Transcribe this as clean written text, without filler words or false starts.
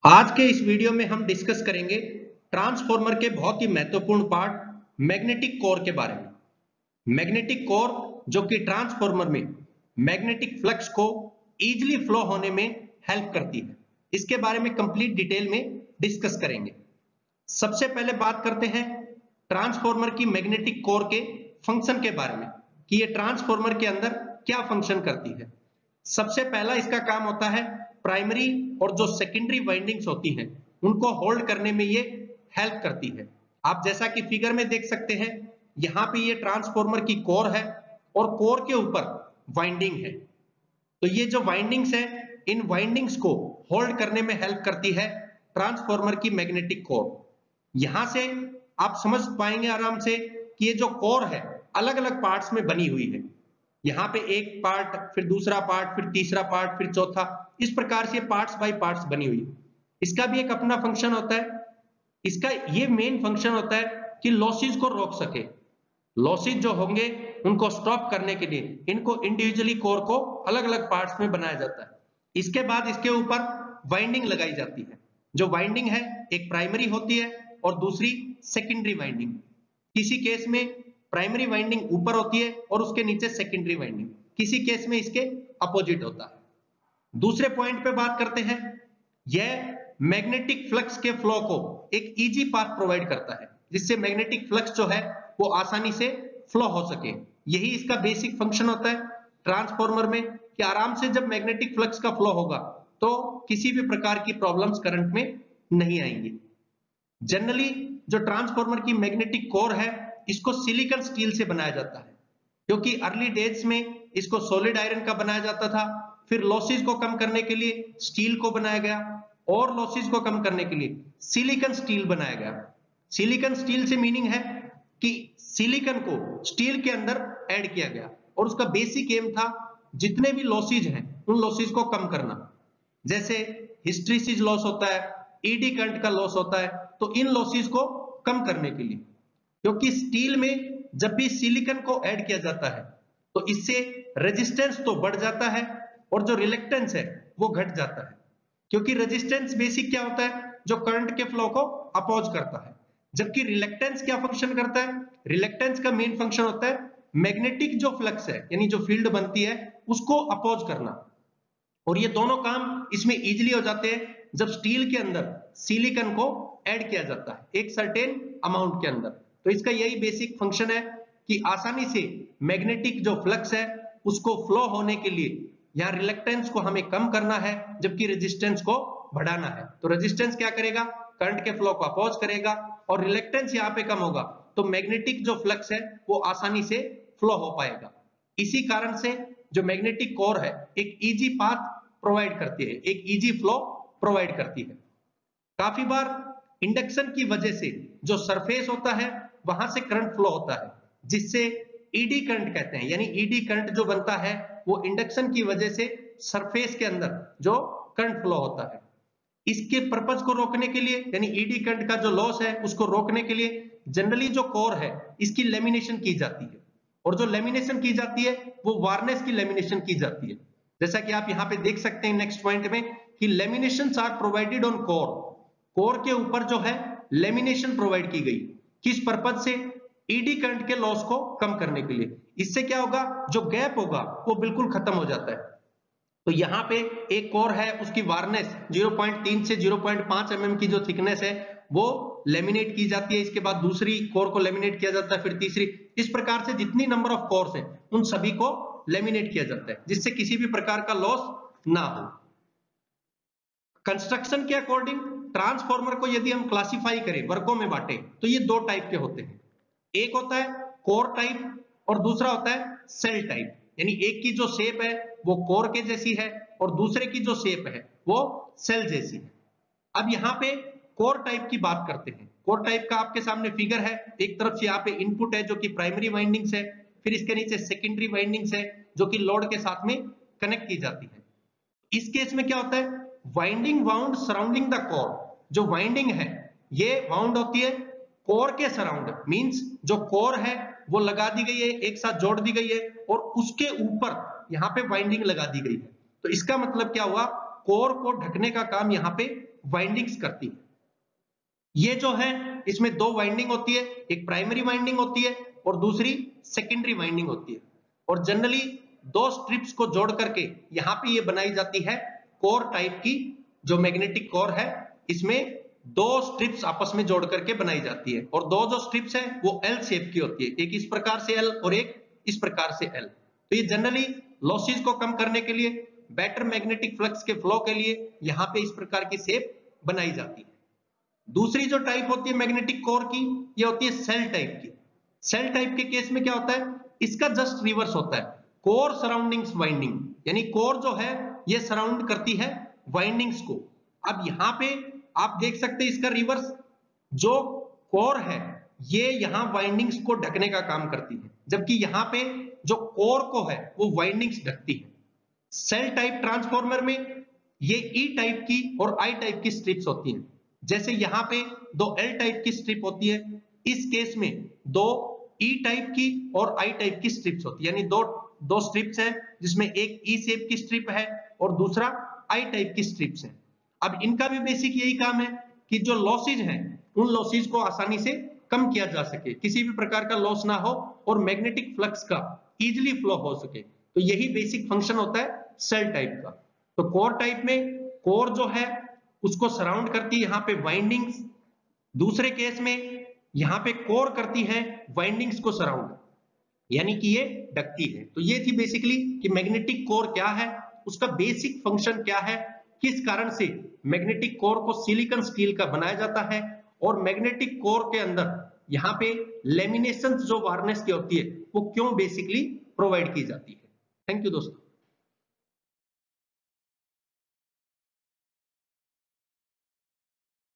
आज के इस वीडियो में हम डिस्कस करेंगे ट्रांसफॉर्मर के बहुत ही महत्वपूर्ण पार्ट मैग्नेटिक कोर के बारे में। मैग्नेटिक कोर जो कि ट्रांसफॉर्मर में मैग्नेटिक फ्लक्स को इजीली फ्लो होने में हेल्प करती है, इसके बारे में कंप्लीट डिटेल में डिस्कस करेंगे। सबसे पहले बात करते हैं ट्रांसफॉर्मर की मैग्नेटिक कोर के फंक्शन के बारे में कि ये ट्रांसफॉर्मर के अंदर क्या फंक्शन करती है। सबसे पहला इसका काम होता है प्राइमरी और जो सेकेंडरी वाइंडिंग्स होती हैं उनको होल्ड करने में ये हेल्प करती है। आप जैसा कि फिगर में देख सकते हैं, यहाँ पे ये ट्रांसफॉर्मर की कोर है और कोर के ऊपर वाइंडिंग है। तो ये जो वाइंडिंग्स है, इन वाइंडिंग्स को होल्ड करने में हेल्प करती है ट्रांसफॉर्मर की मैग्नेटिक कोर। यहां से आप समझ पाएंगे आराम से कि ये जो कोर है अलग अलग पार्ट्स में बनी हुई है। यहाँ पे एक पार्ट, फिर दूसरा पार्ट, फिर तीसरा पार्ट, फिर चौथा, इस प्रकार से पार्ट्स बाय पार्ट्स बनी हुई है। इसका भी एक अपना फंक्शन होता है। इसका ये मेन फंक्शन होता है कि लॉसेस को रोक सके। लॉसेस जो होंगे उनको स्टॉप करने के लिए इनको इंडिविजुअली कोर को अलग अलग पार्ट्स में बनाया जाता है। इसके बाद इसके ऊपर वाइंडिंग लगाई जाती है। जो वाइंडिंग है एक प्राइमरी होती है और दूसरी सेकेंडरी वाइंडिंग। किसी केस में प्राइमरी वाइंडिंग ऊपर होती है और उसके नीचे सेकेंडरी वाइंडिंग, किसी केस में इसके अपोजिट होता है। दूसरे पॉइंट पे बात करते हैं, यह मैग्नेटिक फ्लक्स के फ्लो को एक इजी पाथ प्रोवाइड करता है जिससे मैग्नेटिक फ्लक्स जो है वो आसानी से फ्लो हो सके। यही इसका बेसिक फंक्शन होता है ट्रांसफॉर्मर में कि आराम से जब मैग्नेटिक फ्लक्स का फ्लो होगा तो किसी भी प्रकार की प्रॉब्लम्स करंट में नहीं आएंगी। जनरली जो ट्रांसफॉर्मर की मैग्नेटिक कोर है इसको सिलिकॉन स्टील से बनाया जाता है, क्योंकि अर्ली डेज में इसको सॉलिड आयरन का बनाया जाता था। फिर लॉसेस को कम करने के लिए स्टील को बनाया गया और लॉसेस को कम करने के लिए सिलिकॉन स्टील बनाया गया। सिलिकॉन स्टील से मीनिंग है कि सिलिकॉन को स्टील के अंदर ऐड किया गया और उसका बेसिक एम था जितने भी लॉसेस हैं उन लॉसेस को कम करना। जैसे हिस्टैरिसीस लॉस होता है, ईडी करंट का लॉस होता है, तो इन लॉसेस को कम करने के लिए, क्योंकि स्टील में जब भी सिलिकॉन को ऐड किया जाता है तो इससे रेजिस्टेंस तो बढ़ जाता है और जो रिलेक्टेंस है वो घट जाता है। क्योंकि रेजिस्टेंस बेसिक क्या होता है, जो करंट के फ्लो को अपोज करता है, जबकि रिलेक्टेंस क्या फंक्शन करता है, रिलेक्टेंस का मेन फंक्शन होता है मैग्नेटिक जो फ्लक्स है यानी जो फील्ड बनती है उसको अपोज करना। और ये दोनों काम इसमें इजीली हो जाते हैं जब स्टील के अंदर सिलिकॉन को ऐड किया जाता है एक सर्टेन अमाउंट के अंदर। तो इसका यही बेसिक फंक्शन है कि आसानी से मैग्नेटिक जो फ्लक्स है उसको फ्लो होने के लिए यहाँ रिलेक्टेंस को हमें कम करना है जबकि रेजिस्टेंस को बढ़ाना है। तो रेजिस्टेंस क्या करेगा, करंट के फ्लो को अपोज करेगा और रिलेक्टेंस यहाँ पे कम होगा तो मैग्नेटिक जो फ्लक्स है वो आसानी से फ्लो हो पाएगा। इसी कारण से जो मैग्नेटिक कोर है एक इजी पाथ प्रोवाइड करती है, एक इजी फ्लो प्रोवाइड करती है। काफी बार इंडक्शन की वजह से जो सरफेस होता है वहां से करंट फ्लो होता है जिससे ईडी करंट कहते हैं। यानी ईडी करंट जो बनता है वो इंडक्शन की वजह से सरफेस के अंदर जो करंट फ्लो होता है। इसके पर्पस को रोकने के लिए यानी ईडी करंट का जो लॉस है उसको रोकने के लिए जनरली जो कोर है इसकी लेमिनेशन की जाती है। और जो लेमिनेशन की जाती है वो वार्निश की लेमिनेशन की जाती है। जैसा कि आप यहाँ पे देख सकते हैं नेक्स्ट पॉइंट में कि laminations are provided on core. Core के ऊपर जो है लेमिनेशन प्रोवाइड की गई, किस पर्पज से, ईडी करंट के लॉस को कम करने के लिए। इससे क्या होगा, जो गैप होगा वो बिल्कुल खत्म हो जाता है। तो यहाँ पे एक कोर है उसकी वार्निश 0.3 से 0.5 mm की जो थिकनेस है वो लेमिनेट की जाती है। इसके बाद दूसरी कोर को लेमिनेट किया जाता है, फिर तीसरी, इस प्रकार से जितनी नंबर ऑफ कोर्स है उन सभी को लेमिनेट किया जाता है जिससे किसी भी प्रकार का लॉस ना हो। कंस्ट्रक्शन के अकॉर्डिंग ट्रांसफॉर्मर को यदि हम क्लासिफाई करें, वर्गों में बांटे, तो ये दो टाइप के होते हैं। एक होता है कोर टाइप और दूसरा होता है सेल टाइप। यानी एक की जो शेप है वो कोर के जैसी है और दूसरे की जो शेप है वो सेल जैसी है। अब यहाँ पे कोर टाइप की बात करते हैं। कोर टाइप का आपके सामने फिगर है, एक तरफ से यहाँ पे इनपुट है जो कि प्राइमरी वाइंडिंग्स है, फिर इसके नीचे सेकेंडरी वाइंडिंग्स है जो कि लोड के साथ में कनेक्ट की जाती है। इस केस में क्या होता है, winding wound surrounding the core. जो वाइंडिंग है ये वाउंड होती है कोर के सराउंड, मींस जो कोर है वो लगा दी गई है, एक साथ जोड़ दी गई है और उसके ऊपर यहाँ पे वाइंडिंग लगा दी गई है। तो इसका मतलब क्या हुआ, कोर को ढकने का काम यहाँ पे वाइंडिंग्स करती है। ये जो है इसमें दो वाइंडिंग होती है, एक प्राइमरी वाइंडिंग होती है और दूसरी सेकेंडरी वाइंडिंग होती है। और जनरली दो स्ट्रिप्स को जोड़ करके यहां पे ये बनाई जाती है कोर टाइप की, जो मैग्नेटिक कोर है इसमें दो स्ट्रिप्स आपस में जोड़ करके बनाई जाती है। और दो जो स्ट्रिप्स है वो एल शेप की होती है, एक इस प्रकार से एल और एक इस प्रकार से एल। तो ये जनरली लॉसेस को कम करने के लिए, बेटर मैग्नेटिक फ्लक्स के फ्लो के लिए यहां पे इस प्रकार की शेप बनाई जाती है। दूसरी जो टाइप होती है मैग्नेटिक कोर की, ये होती है सेल टाइप की। सेल टाइप के केस में क्या होता है, इसका जस्ट रिवर्स होता है, कोर सराउंडिंग्स वाइंडिंग, यानी कोर जो है ये सराउंड करती है वाइंडिंग्स को। अब यहां पे आप देख सकते हैं इसका रिवर्स, जो कोर है ये यहां वाइंडिंग्स को ढकने का काम करती है, जबकि यहां पे जो कोर को है वो वाइंडिंग्स ढकती है। सेल टाइप ट्रांसफार्मर में ये ई टाइप की और आई टाइप की स्ट्रिप्स होती हैं। जैसे यहां पे दो एल टाइप की स्ट्रिप होती है, इस केस में दो ई टाइप की और आई टाइप की स्ट्रिप्स होती है, यानी दो स्ट्रिप्स है जिसमें एक ई शेप की स्ट्रिप है और दूसरा आई टाइप की स्ट्रिप्स है। अब इनका भी बेसिक यही काम है कि जो लॉसेज हैं उन लॉसेज को आसानी से कम किया जा सके, किसी भी प्रकार का लॉस ना हो और मैग्नेटिक फ्लक्स का इजीली फ्लो हो सके। तो यही बेसिक फंक्शन होता है सेल टाइप का। तो कोर टाइप में कोर जो है उसको सराउंड करती है यहाँ पे वाइंडिंग्स, दूसरे केस में यहाँ पे कोर करती है वाइंडिंग्स को सराउंड, यानी कि ये ढकती है। तो ये थी बेसिकली कि मैग्नेटिक कोर क्या है, उसका बेसिक फंक्शन क्या है, किस कारण से मैग्नेटिक कोर को सिलिकॉन स्टील का बनाया जाता है और मैग्नेटिक कोर के अंदर यहाँ पे लेमिनेशन जो वार्निश की होती है वो क्यों बेसिकली प्रोवाइड की जाती है। थैंक यू दोस्तों।